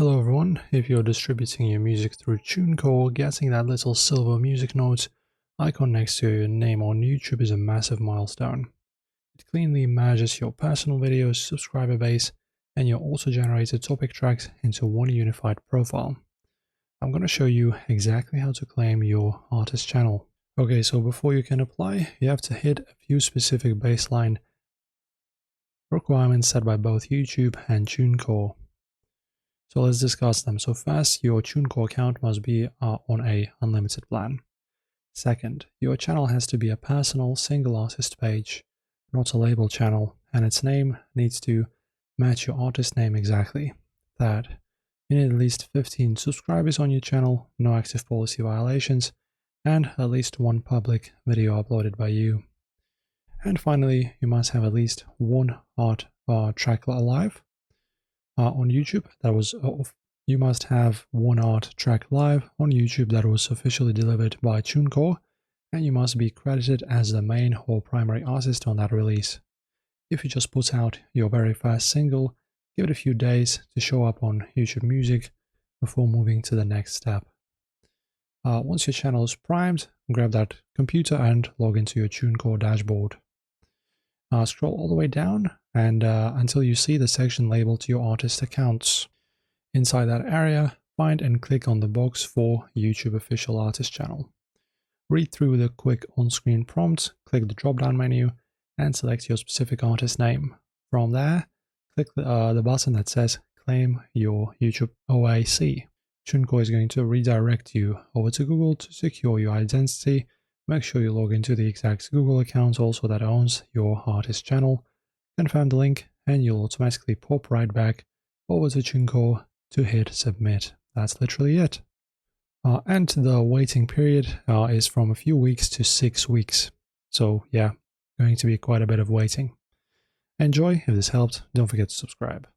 Hello everyone, if you're distributing your music through TuneCore, getting that little silver music note icon next to your name on YouTube is a massive milestone. It cleanly manages your personal videos, subscriber base, and your auto-generated topic tracks into one unified profile. I'm going to show you exactly how to claim your artist channel. Okay, so before you can apply, you have to hit a few specific baseline requirements set by both YouTube and TuneCore. So let's discuss them. So first, your TuneCore account must be on a unlimited plan. Second, your channel has to be a personal single artist page, not a label channel, and its name needs to match your artist name exactly. Third, you need at least 15 subscribers on your channel, no active policy violations, and at least one public video uploaded by you. And finally, you must have at least one art track live on YouTube. You must have one art track live on YouTube that was officially delivered by TuneCore, and you must be credited as the main or primary artist on that release. If you just put out your very first single, give it a few days to show up on YouTube Music before moving to the next step. Once your channel is primed, grab that computer and log into your TuneCore dashboard. Scroll all the way down and until you see the section labeled your artist accounts. Inside that area, find and click on the box for YouTube official artist channel. Read through the quick on-screen prompts, click the drop-down menu, and select your specific artist name. From there, click the button that says Claim Your YouTube OAC. TuneCore is going to redirect you over to Google to secure your identity. Make sure you log into the exact Google account also that owns your artist channel. Confirm the link and you'll automatically pop right back over to TuneCore to hit submit. That's literally it. And the waiting period is from a few weeks to 6 weeks. So yeah, going to be quite a bit of waiting. Enjoy. If this helped, don't forget to subscribe.